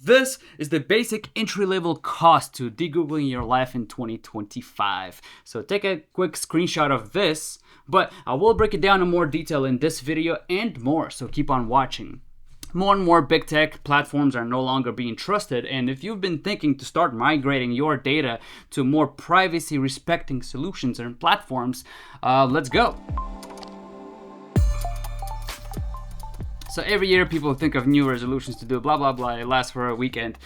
This is the basic entry-level cost to de-googling your life in 2025. So take a quick screenshot of this, but I will break it down in more detail in this video and more, so keep on watching. More and more big tech platforms are no longer being trusted, and if you've been thinking to start migrating your data to more privacy-respecting solutions and platforms, let's go. So every year people think of new resolutions to do blah blah blah, it lasts for a weekend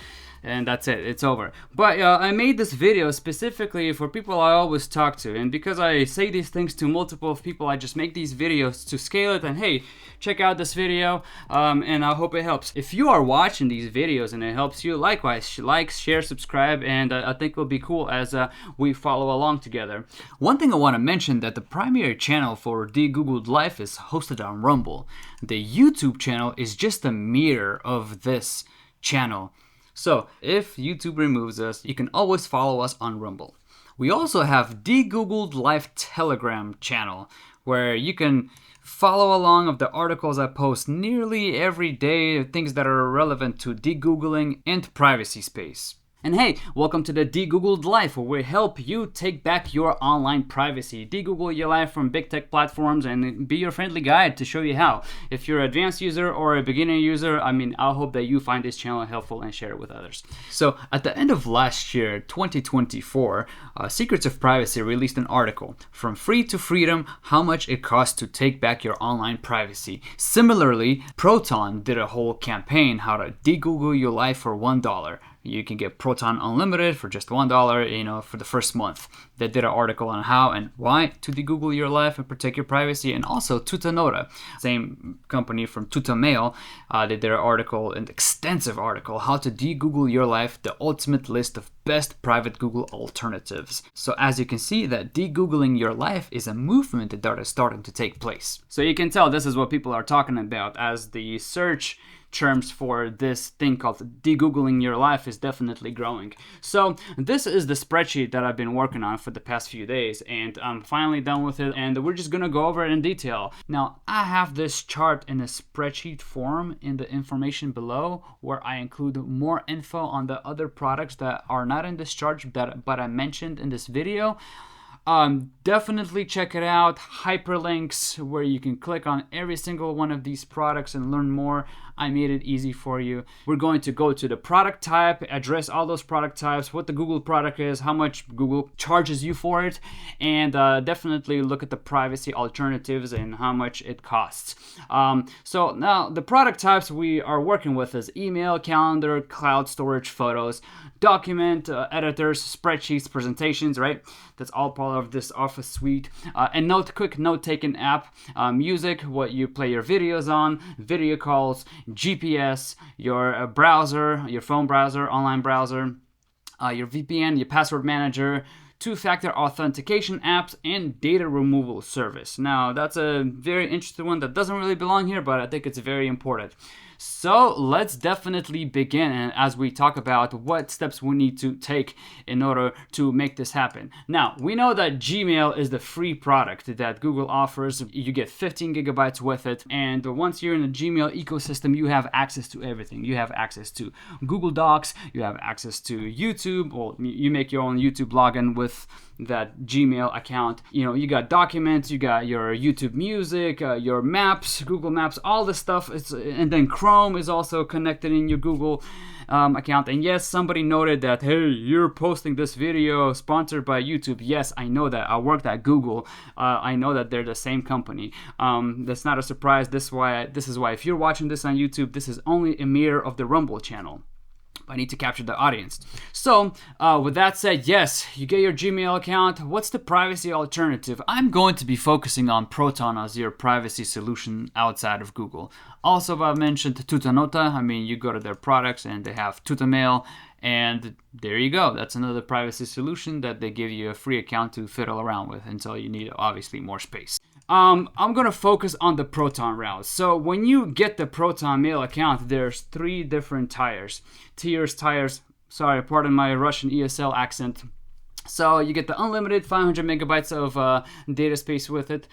and that's it, it's over. But I made this video specifically for people I always talk to, and because I say these things to multiple people, I just make these videos to scale it, and hey, check out this video, and I hope it helps. If you are watching these videos and it helps you, likewise, like, share, subscribe, and I think it'll be cool as we follow along together. One thing I want to mention, that the primary channel for De-Googled Life is hosted on Rumble. The YouTube channel is just a mirror of this channel. So if YouTube removes us, you can always follow us on Rumble. We also have De-Googled Life Telegram channel, where you can follow along of the articles I post nearly every day, things that are relevant to de-googling and privacy space. And hey, welcome to the De-Googled Life, where we help you take back your online privacy. De-Google your life from big tech platforms and be your friendly guide to show you how. If you're an advanced user or a beginner user, I hope that you find this channel helpful and share it with others. So at the end of last year, 2024, Secrets of Privacy released an article, From Free to Freedom, How Much It Costs to Take Back Your Online Privacy. Similarly, Proton did a whole campaign, how to de-Google your life for $1. You can get Proton Unlimited for just $1, for the first month. They did an article on how and why to de-Google your life and protect your privacy. And also Tutanota, same company from Tutamail, they did an extensive article, how to de-Google your life, the ultimate list of best private Google alternatives. So as you can see, that de-Googling your life is a movement that is starting to take place. So you can tell this is what people are talking about, as the search terms for this thing called de-Googling your life is definitely growing. So this is the spreadsheet that I've been working on for the past few days, and I'm finally done with it, and we're just gonna go over it in detail. Now, I have this chart in a spreadsheet form in the information below, where I include more info on the other products that are not in this chart but I mentioned in this video. Definitely check it out. Hyperlinks where you can click on every single one of these products and learn more. I made it easy for you. We're going to go to the product type, address all those product types, what the Google product is, how much Google charges you for it, and definitely look at the privacy alternatives and how much it costs. So now the product types we are working with is email, calendar, cloud storage, photos, document editors, spreadsheets, presentations, right? That's all part of this Office suite. And quick note-taking app, music, what you play your videos on, video calls, GPS, your browser, your phone browser, online browser, your VPN, your password manager, two-factor authentication apps, and data removal service. Now, that's a very interesting one that doesn't really belong here, but I think it's very important. So let's definitely begin as we talk about what steps we need to take in order to make this happen. Now, we know that Gmail is the free product that Google offers. You get 15 gigabytes with it, and once you're in the Gmail ecosystem, you have access to everything. You have access to Google Docs, you have access to YouTube, or you make your own YouTube login with that Gmail account. You got documents, you got your YouTube music, your maps, Google Maps, all this stuff. And then Chrome is also connected in your Google account. And yes, somebody noted that, hey, you're posting this video sponsored by YouTube. Yes, I know that. I worked at Google. I know that they're the same company. That's not a surprise. This is why if you're watching this on YouTube, this is only a mirror of the Rumble channel. I need to capture the audience. So with that said, yes, you get your Gmail account. What's the privacy alternative? I'm going to be focusing on Proton as your privacy solution outside of Google. Also, I've mentioned Tutanota. You go to their products and they have Tutamail, and there you go. That's another privacy solution that they give you a free account to fiddle around with until you need, obviously, more space. I'm going to focus on the Proton route. So when you get the Proton Mail account, there's 3 different tiers. Sorry, pardon my Russian ESL accent. So you get the unlimited 500 megabytes of data space with it,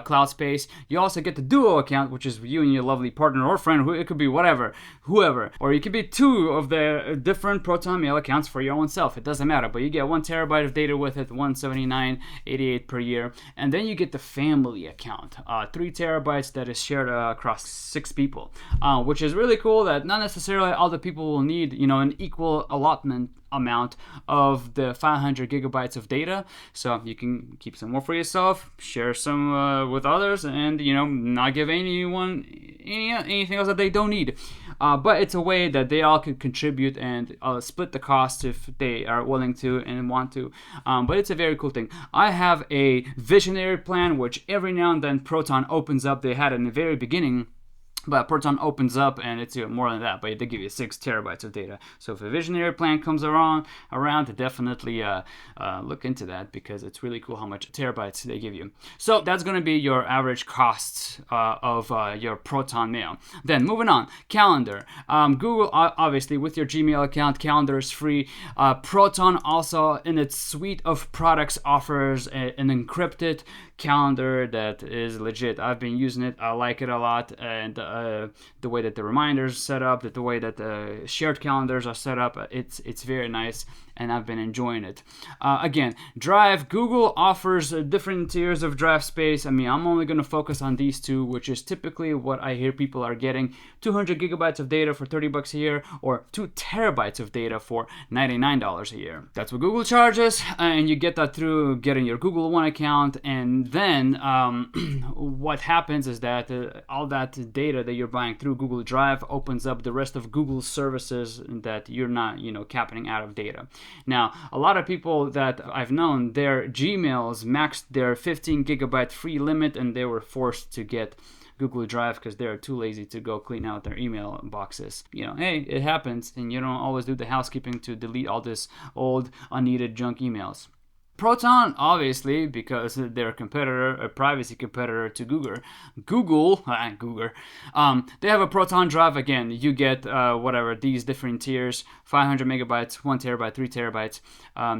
cloud space. You also get the duo account, which is you and your lovely partner or friend. It could be whoever. Or you could be two of the different Proton Mail accounts for your own self. It doesn't matter. But you get 1 terabyte of data with it, $179.88 per year. And then you get the family account, 3 terabytes that is shared across 6 people, which is really cool. That not necessarily all the people will need, an equal allotment amount of the 500 gigabytes of data, so you can keep some more for yourself, share some with others, and not give anyone anything else that they don't need. But it's a way that they all can contribute and split the cost if they are willing to and want to. But it's a very cool thing. I have a visionary plan, which every now and then Proton opens up. They had it in the very beginning, but Proton opens up and it's even more than that, but they give you 6 terabytes of data. So if a visionary plan comes around, definitely look into that, because it's really cool how much terabytes they give you. So that's going to be your average cost of your Proton Mail. Then moving on, Calendar. Google, obviously, with your Gmail account, Calendar is free. Proton also, in its suite of products, offers an encrypted calendar that is legit. I've been using it. I like it a lot, and the way that the reminders set up, the way that the shared calendars are set up, it's very nice, and I've been enjoying it. Again, Drive. Google offers different tiers of Drive space. I'm only going to focus on these two, which is typically what I hear people are getting: 200 gigabytes of data for $30 a year, or 2 terabytes of data for $99 a year. That's what Google charges, and you get that through getting your Google One account. And then what happens is that all that data that you're buying through Google Drive opens up the rest of Google's services that you're not, capping out of data. Now, a lot of people that I've known, their Gmails maxed their 15 gigabyte free limit, and they were forced to get Google Drive because they're too lazy to go clean out their email boxes. Hey, it happens, and you don't always do the housekeeping to delete all this old, unneeded junk emails. Proton, obviously, because they're a privacy competitor to Google, they have a Proton Drive. Again, you get these different tiers: 500 megabytes, 1 terabyte, 3 terabytes.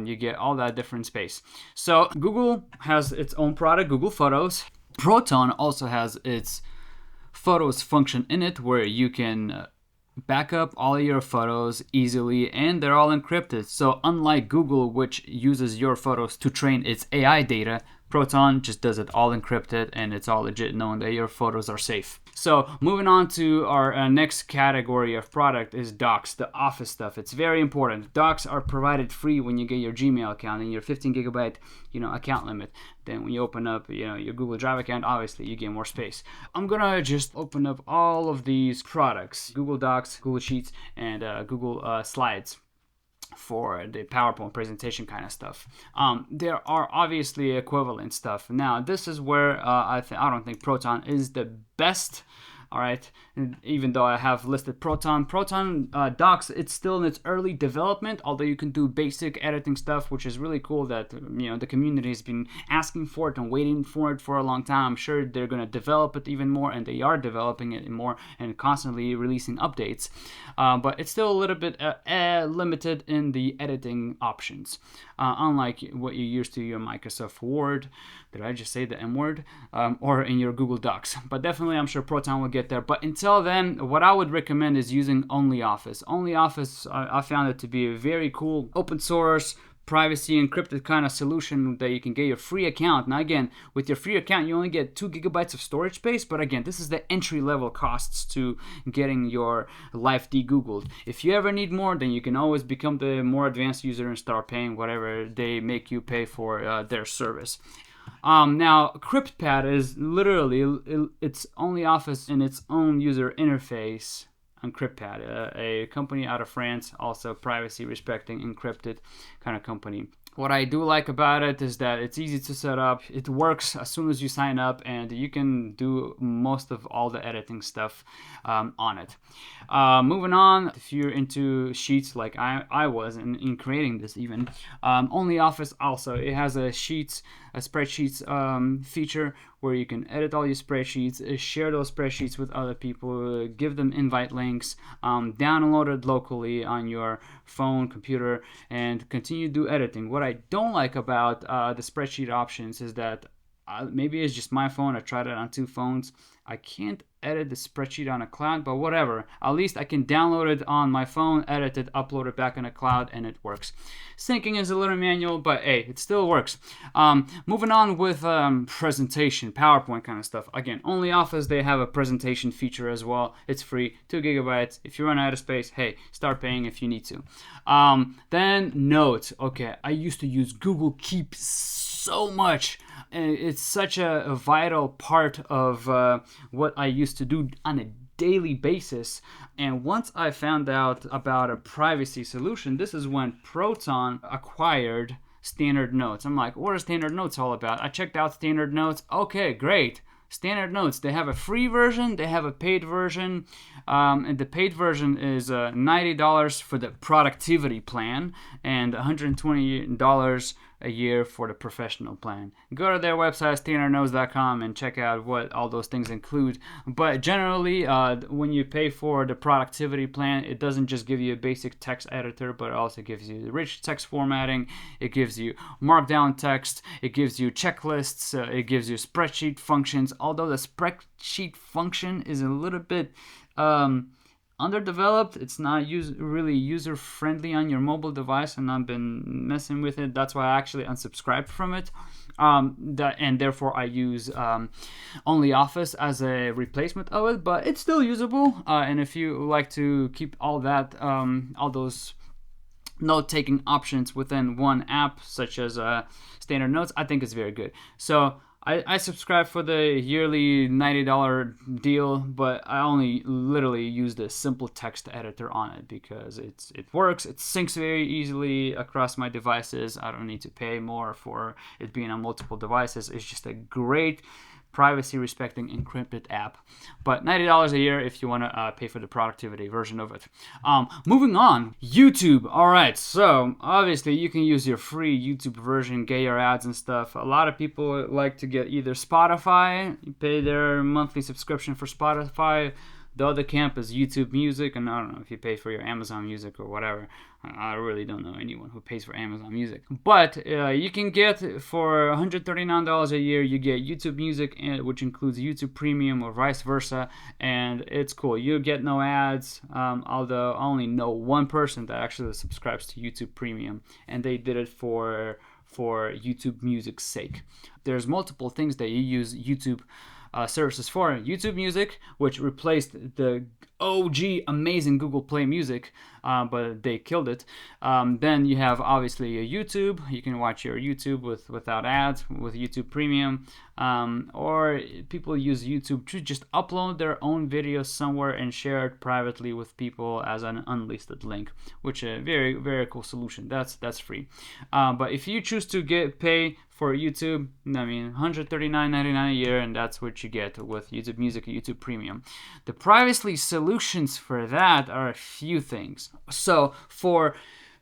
You get all that different space. So Google has its own product, Google Photos. Proton also has its Photos function in it, where you can back up all your photos easily, and they're all encrypted. So unlike Google, which uses your photos to train its AI data, Proton just does it all encrypted, and it's all legit, knowing that your photos are safe. So moving on to our next category of product is Docs, the office stuff. It's very important. Docs are provided free when you get your Gmail account and your 15 gigabyte account limit. Then when you open up your Google Drive account, obviously you get more space. I'm gonna just open up all of these products: Google Docs, Google Sheets, and Google Slides, for the PowerPoint presentation kind of stuff. There are obviously equivalent stuff. Now, this is where I don't think Proton is the best. All right, and even though I have listed Proton Docs, it's still in its early development, although you can do basic editing stuff, which is really cool that the community has been asking for it and waiting for it for a long time. I'm sure they're going to develop it even more, and they are developing it more and constantly releasing updates. But it's still a little bit limited in the editing options, unlike what you're used to your Microsoft Word. Did I just say the M word? Or in your Google Docs. But definitely, I'm sure Proton will get there. But until then, what I would recommend is using OnlyOffice. OnlyOffice, I found it to be a very cool open source, privacy encrypted kind of solution that you can get your free account. Now again, with your free account, you only get 2 gigabytes of storage space, but again, this is the entry level costs to getting your life de-Googled. If you ever need more, then you can always become the more advanced user and start paying whatever they make you pay for their service. Now, CryptPad is literally its OnlyOffice in its own user interface on CryptPad, a company out of France, also privacy respecting, encrypted kind of company. What I do like about it is that it's easy to set up. It works as soon as you sign up, and you can do most of all the editing stuff on it. Moving on, if you're into Sheets like I was in creating this even, OnlyOffice also, it has a spreadsheets feature where you can edit all your spreadsheets, share those spreadsheets with other people, give them invite links, download it locally on your phone, computer, and continue to do editing. What what I don't like about the spreadsheet options is that maybe it's just my phone. I tried it on 2 phones. I can't edit the spreadsheet on a cloud, but whatever. At least I can download it on my phone, edit it, upload it back in a cloud, and it works. Syncing is a little manual, but hey, it still works. Moving on with presentation, PowerPoint kind of stuff. Again, OnlyOffice, they have a presentation feature as well. It's free, 2 gigabytes. If you run out of space, hey, start paying if you need to. Then Notes. Okay, I used to use Google Keep so much. It's such a vital part of what I used to do on a daily basis. And once I found out about a privacy solution, this is when Proton acquired Standard Notes. I'm like, what are Standard Notes all about? I checked out Standard Notes. Okay, great. Standard Notes, they have a free version, they have a paid version, and the paid version is $90 for the productivity plan and $120 a year for the professional plan. Go to their website, standardnotes.com, and check out what all those things include. But generally, when you pay for the productivity plan, it doesn't just give you a basic text editor, but it also gives you the rich text formatting, it gives you markdown text, it gives you checklists, it gives you spreadsheet functions. Although the spreadsheet function is a little bit underdeveloped, it's not really user friendly on your mobile device, and I've been messing with it. That's why I actually unsubscribed from it, and therefore I use OnlyOffice as a replacement of it, but it's still usable. And if you like to keep all those note-taking options within one app, such as Standard Notes, I think it's very good. So I subscribe for the yearly $90 deal, but I only literally use the simple text editor on it because it works. It syncs very easily across my devices. I don't need to pay more for it being on multiple devices. It's just a great privacy respecting encrypted app, but $90 a year if you want to pay for the productivity version of it. Moving on, YouTube. All right, so obviously you can use your free YouTube version, get your ads and stuff. A lot of people like to get either Spotify, you pay their monthly subscription for Spotify. The other camp is YouTube Music, and I don't know if you pay for your Amazon Music or whatever. I really don't know anyone who pays for Amazon Music. But you can get, for $139 a year, you get YouTube Music, which includes YouTube Premium or vice versa, and it's cool. You get no ads, although I only know one person that actually subscribes to YouTube Premium, and they did it for YouTube Music's sake. There's multiple things that you use YouTube services for. YouTube Music, which replaced the OG amazing Google Play Music, but they killed it. Then you have obviously YouTube. You can watch your YouTube without ads with YouTube Premium, or people use YouTube to just upload their own videos somewhere and share it privately with people as an unlisted link, which is a very, very cool solution. That's free. But if you choose to pay for YouTube, I mean, $139.99 a year, and that's what you get with YouTube Music and YouTube Premium. The privacy solutions for that are a few things. So for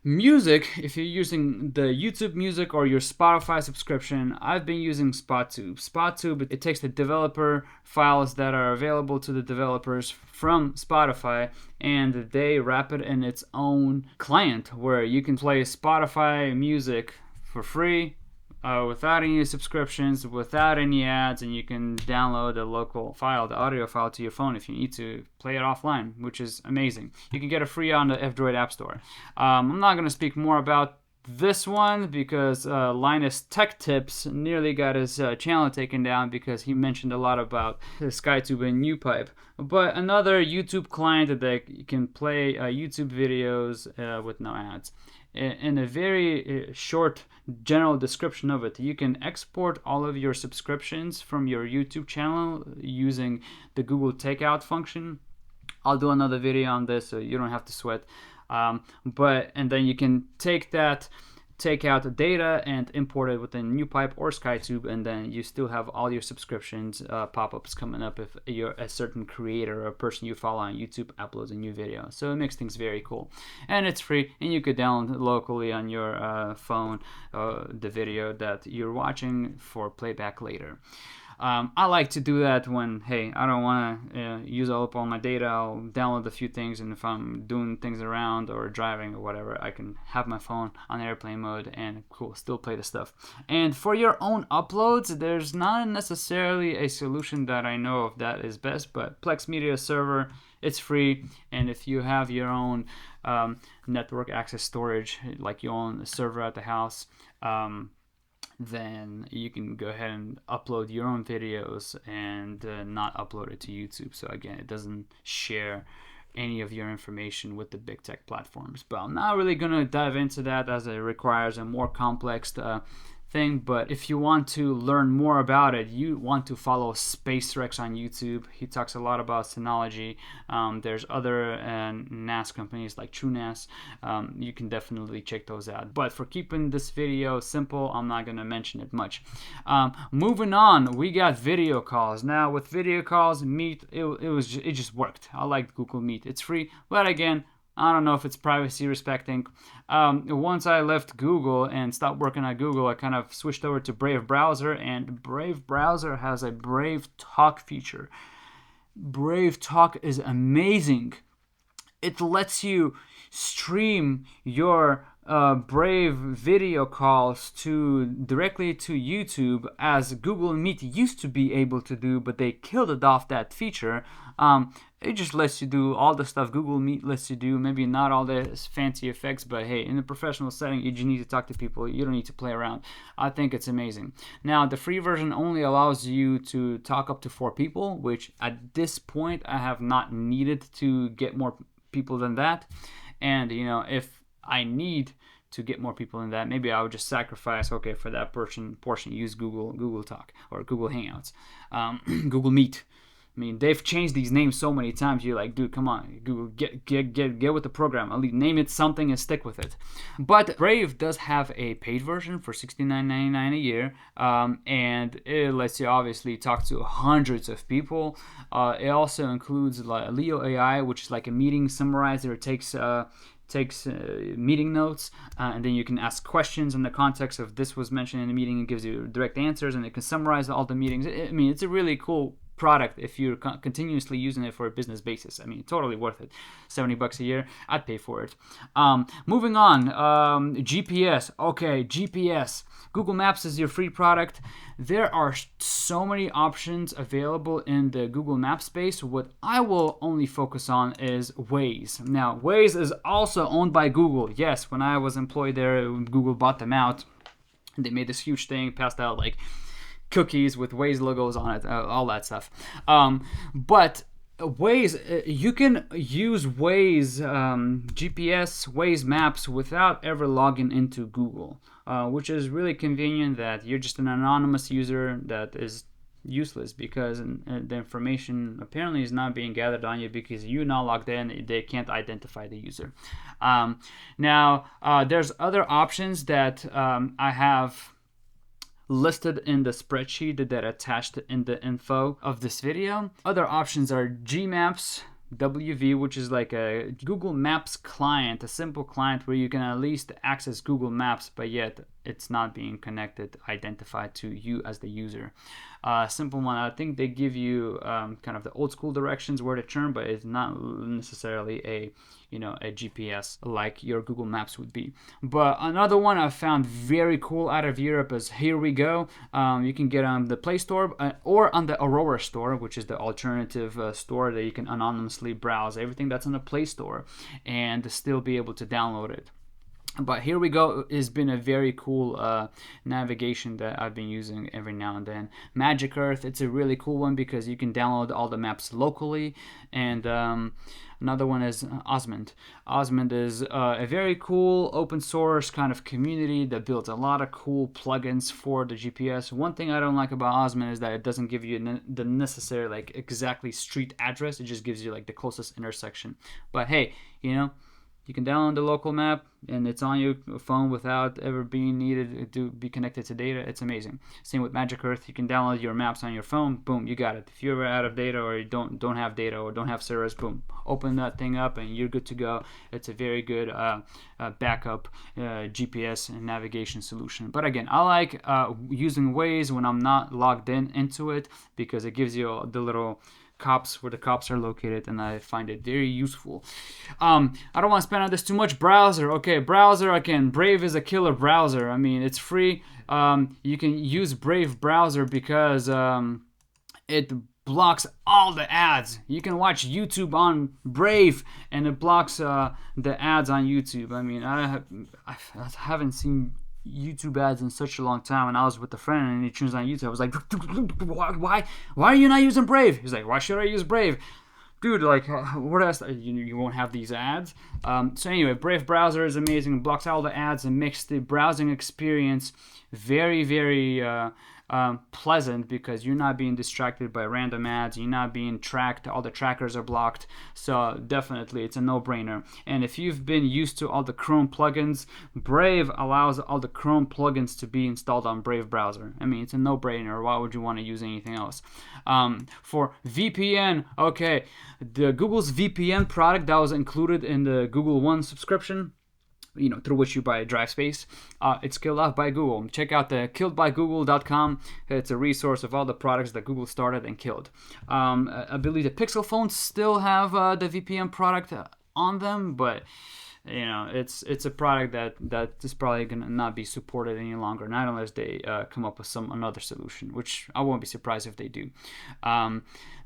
music, if you're using the YouTube Music or your Spotify subscription, I've been using SpotTube. SpotTube, it takes the developer files that are available to the developers from Spotify, and they wrap it in its own client where you can play Spotify music for free, without any subscriptions, without any ads, and you can download the local file, the audio file, to your phone if you need to play it offline, which is amazing. You can get it free on the F-Droid App Store. I'm not going to speak more about this one because Linus Tech Tips nearly got his channel taken down because he mentioned a lot about SkyTube and NewPipe. But another YouTube client that can play YouTube videos with no ads. In a very short general description of it, you can export all of your subscriptions from your YouTube channel using the Google Takeout function. I'll do another video on this so you don't have to sweat. And then you can take out the data and import it within NewPipe or SkyTube, and then you still have all your subscriptions pop-ups coming up if you're a certain creator or a person you follow on YouTube uploads a new video. So it makes things very cool, and it's free, and you could download locally on your phone the video that you're watching for playback later. I like to do that when, hey, I don't want to use up all my data. I'll download a few things, and if I'm doing things around or driving or whatever, I can have my phone on airplane mode and cool, still play the stuff. And for your own uploads, there's not necessarily a solution that I know of that is best, but Plex Media Server, it's free, and if you have your own network access storage, like you own a server at the house, then you can go ahead and upload your own videos and not upload it to YouTube. So again, it doesn't share any of your information with the big tech platforms. But I'm not really going to dive into that, as it requires a more complex thing. But if you want to learn more about it, you want to follow SpaceRex on YouTube. He talks a lot about Synology. There's other NAS companies like TrueNAS. You can definitely check those out. But for keeping this video simple, I'm not going to mention it much. Moving on, we got video calls. Now with video calls, Meet, it just worked. I liked Google Meet. It's free, but again, I don't know if it's privacy respecting. Once I left Google and stopped working at Google, I kind of switched over to Brave Browser, and Brave Browser has a Brave Talk feature. Brave Talk is amazing. It lets you stream your Brave video calls directly to YouTube, as Google Meet used to be able to do, but they killed it off, that feature. It just lets you do all the stuff Google Meet lets you do. Maybe not all the fancy effects, but hey, in a professional setting, you just need to talk to people. You don't need to play around. I think it's amazing. Now, the free version only allows you to talk up to 4 people, which at this point, I have not needed to get more people than that. And, if I need to get more people than that, maybe I would just sacrifice, okay, for that portion use Google Talk or Google Hangouts, Google Meet. I mean, they've changed these names so many times. You're like, dude, come on, Google, get with the program. At least name it something and stick with it. But Brave does have a paid version for $69.99 a year, and it lets you obviously talk to hundreds of people. It also includes like Leo AI, which is like a meeting summarizer. It takes meeting notes, and then you can ask questions in the context of this was mentioned in the meeting. It gives you direct answers, and it can summarize all the meetings. I mean, it's a really cool product if you're continuously using it for a business basis. I mean, totally worth it. $70 a year, I'd pay for it. Moving on, GPS. Okay, GPS. Google Maps is your free product. There are so many options available in the Google Maps space. What I will only focus on is Waze. Now, Waze is also owned by Google. Yes, when I was employed there, Google bought them out. They made this huge thing, passed out like cookies with Waze logos on it, all that stuff. But Waze, you can use Waze GPS, Waze Maps without ever logging into Google, which is really convenient. That you're just an anonymous user that is useless, because the information apparently is not being gathered on you because you're not logged in. They can't identify the user. Now, there's other options that I have listed in the spreadsheet that attached in the info of this video. Other options are Gmaps, WV, which is like a Google Maps client, a simple client where you can at least access Google Maps, but yet it's not being connected, identified to you as the user. Simple one. I think they give you kind of the old school directions where to turn, but it's not necessarily a GPS like your Google Maps would be. But another one I found very cool out of Europe is Here We Go. You can get on the Play Store or on the Aurora Store, which is the alternative store that you can anonymously browse everything that's on the Play Store and still be able to download it. But Here We Go has been a very cool navigation that I've been using every now and then. Magic Earth, it's a really cool one because you can download all the maps locally. And another one is Osmond. Osmond is a very cool open source kind of community that builds a lot of cool plugins for the GPS. One thing I don't like about Osmond is that it doesn't give you the necessary exactly street address. It just gives you the closest intersection. But hey, You can download the local map and it's on your phone without ever being needed to be connected to data. It's amazing. Same with Magic Earth. You can download your maps on your phone. Boom, you got it. If you're out of data or you don't have data or don't have service, boom, open that thing up and you're good to go. It's a very good backup GPS and navigation solution. But again, I like using Waze when I'm not logged into it because it gives you the little cops where the cops are located, and I find it very useful. I don't want to spend on this too much. Browser, okay, browser again. Brave is a killer browser. I mean, it's free. You can use Brave browser because it blocks all the ads. You can watch YouTube on Brave, and it blocks the ads on YouTube. I mean, I haven't seen YouTube ads in such a long time, and I was with a friend and he turns on YouTube. I was like, why are you not using Brave? He's like, why should I use Brave? Dude, like, what else? You won't have these ads. So anyway, Brave browser is amazing. It blocks all the ads and makes the browsing experience very, very pleasant because you're not being distracted by random ads. You're not being tracked. All the trackers are blocked. So definitely, it's a no-brainer. And if you've been used to all the Chrome plugins, Brave allows all the Chrome plugins to be installed on Brave browser. I mean, it's a no-brainer. Why would you want to use anything else? For VPN, okay, the Google's VPN product that was included in the Google One subscription, through which you buy Drive Space. It's killed off by Google. Check out the killedbygoogle.com. It's a resource of all the products that Google started and killed. I believe the Pixel phones still have the VPN product on them, but it's a product that is probably gonna not be supported any longer, not unless they come up with another solution, which I won't be surprised if they do.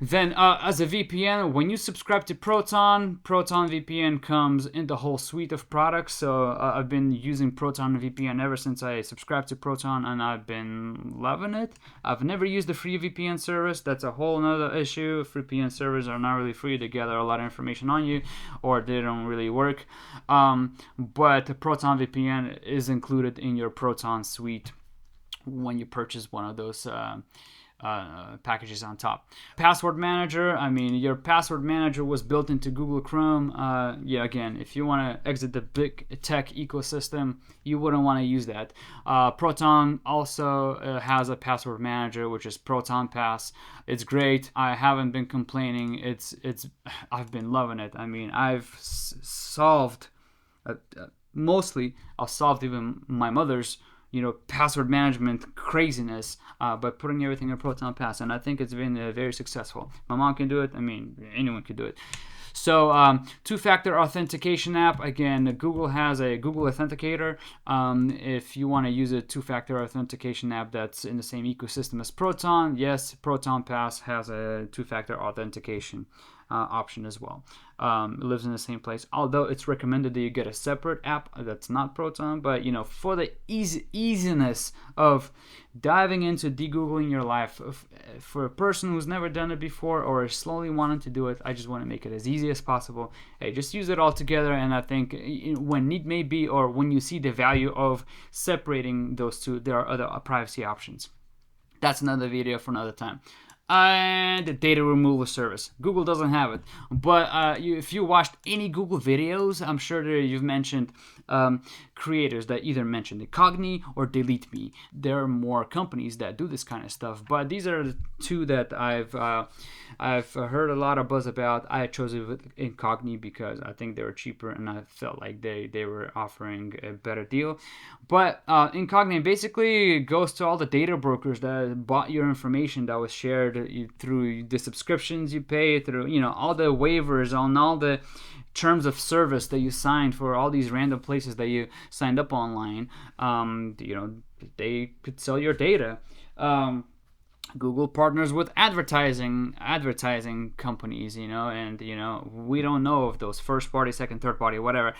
Then as a VPN, when you subscribe to Proton VPN comes in the whole suite of products. So I've been using Proton VPN ever since I subscribed to Proton, and I've been loving it. I've never used the free VPN service. That's a whole nother issue. Free VPN servers are not really free. They gather a lot of information on you, or they don't really work. But Proton VPN is included in your Proton suite when you purchase one of those packages on top. Password manager, I mean, your password manager was built into Google Chrome. Again, if you want to exit the big tech ecosystem, you wouldn't want to use that. Proton also has a password manager, which is Proton Pass. It's great. I haven't been complaining. I've been loving it. I mean, I've solved mostly, I've solved even my mother's password management craziness by putting everything in Proton Pass, and I think it's been very successful. My mom can do it. I mean, anyone can do it. So two-factor authentication app, again, Google has a Google Authenticator. If you want to use a two-factor authentication app that's in the same ecosystem as Proton, yes, Proton Pass has a two-factor authentication option as well. It lives in the same place, although it's recommended that you get a separate app that's not Proton. But for the easiness of diving into de-googling your life, for a person who's never done it before or is slowly wanting to do it, I just want to make it as easy as possible. Hey, just use it all together, and I think when need may be, or when you see the value of separating those two, there are other privacy options. That's another video for another time. And the data removal service. Google doesn't have it, but if you watched any Google videos, I'm sure that you've mentioned creators that either mentioned Incogni or Delete Me. There are more companies that do this kind of stuff, but these are the two that I've heard a lot of buzz about. I chose it with Incogni because I think they were cheaper, and I felt like they were offering a better deal. But Incogni basically goes to all the data brokers that bought your information that was shared through the subscriptions you pay, through all the waivers on all the terms of service that you signed for all these random places that you signed up online. They could sell your data. Google partners with advertising companies, and we don't know if those first party, second, third party, whatever,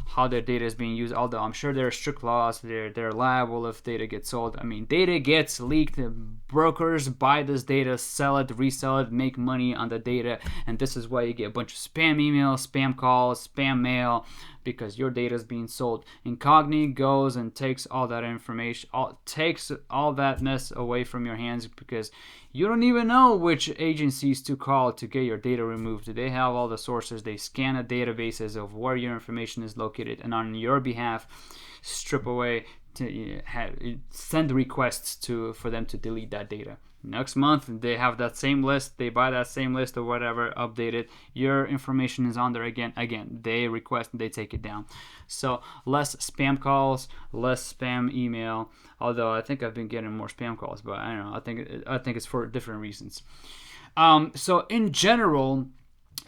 how their data is being used. Although I'm sure there are strict laws, they're liable if data gets sold. I mean, data gets leaked. Brokers buy this data, sell it, resell it, make money on the data, and this is why you get a bunch of spam emails, spam calls, spam mail, because your data is being sold. Incogni goes and takes all that information, takes all that mess away from your hands, because You don't even know which agencies to call to get your data removed. They have all the sources. They scan the databases of where your information is located, and on your behalf, strip away, to send requests for them to delete that data. Next month they have that same list, they buy that same list or whatever, update it, your information is on there again, they request, they take it down. So less spam calls, less spam email, although I think I've been getting more spam calls, but I don't know, I think it's for different reasons. So in general,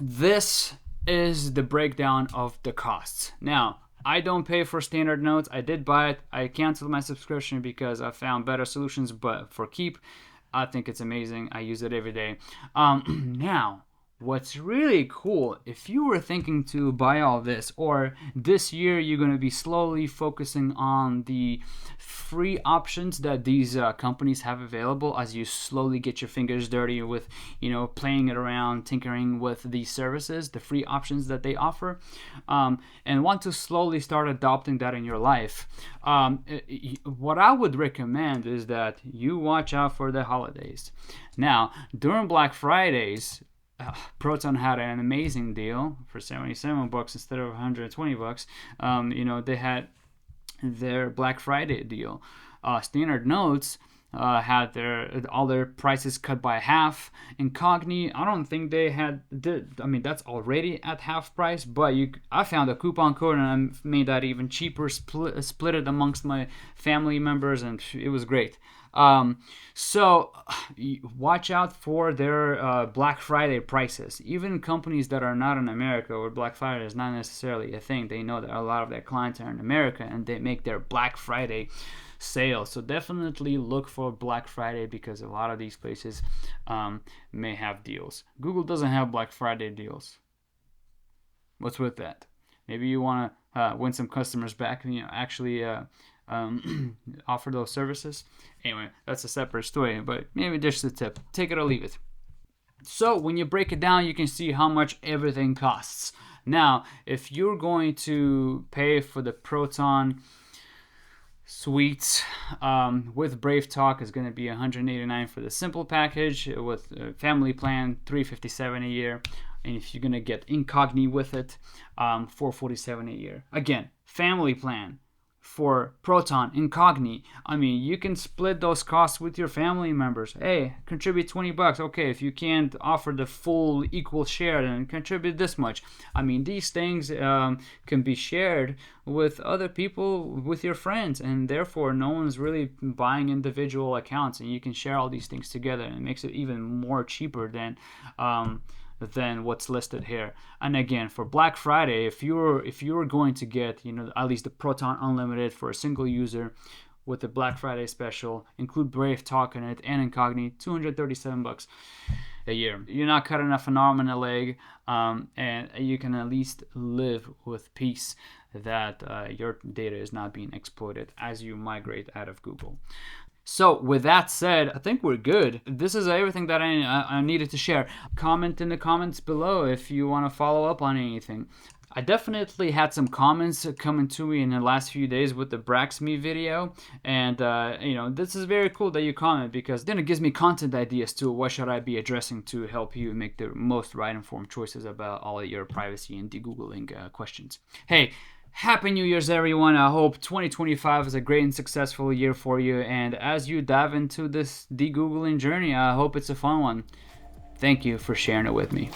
this is the breakdown of the costs. Now, I don't pay for Standard Notes. I did buy it. I canceled my subscription because I found better solutions, but for Keep, I think it's amazing. I use it every day. Now, what's really cool, if you were thinking to buy all this, or this year you're going to be slowly focusing on the free options that these companies have available as you slowly get your fingers dirty with, playing it around, tinkering with these services, the free options that they offer, and want to slowly start adopting that in your life, what I would recommend is that you watch out for the holidays. Now, during Black Fridays, Proton had an amazing deal for $77 instead of $120. They had their Black Friday deal. Standard Notes had all their prices cut by half. Incogni, I don't think they that's already at half price, but I found a coupon code and I made that even cheaper, split it amongst my family members, and it was great. So watch out for their Black Friday prices. Even companies that are not in America, where Black Friday is not necessarily a thing, they know that a lot of their clients are in America and they make their Black Friday sale. So definitely look for Black Friday, because a lot of these places may have deals. Google doesn't have Black Friday deals. What's with that? Maybe you want to win some customers back and actually offer those services. Anyway, that's a separate story, but maybe just a tip. Take it or leave it. So when you break it down, you can see how much everything costs. Now, if you're going to pay for the Proton suites with Brave Talk, is going to be $189 for the simple package. With family plan, $357 a year. And if you're going to get Incogni with it, $447 a year. Again, family plan for Proton, Incogni, you can split those costs with your family members. Hey, contribute $20. Okay, if you can't offer the full equal share, then contribute this much. These things can be shared with other people, with your friends, and therefore no one's really buying individual accounts, and you can share all these things together, and it makes it even more cheaper than what's listed here. And again, for Black Friday, if you're going to get at least the Proton Unlimited for a single user with the Black Friday special, include Brave Talk in it and Incogni, $237 a year. You're not cutting off an arm and a leg, and you can at least live with peace that your data is not being exploited as you migrate out of Google. So with that said, I think we're good. This is everything that I needed to share. Comment in the comments below if you want to follow up on anything. I definitely had some comments coming to me in the last few days with the Braxme video, and this is very cool that you comment, because then it gives me content ideas to what should I be addressing to help you make the most right informed choices about all of your privacy and de-Googling questions. Hey, Happy New Year's, everyone. I hope 2025 is a great and successful year for you. And as you dive into this de-Googling journey, I hope it's a fun one. Thank you for sharing it with me.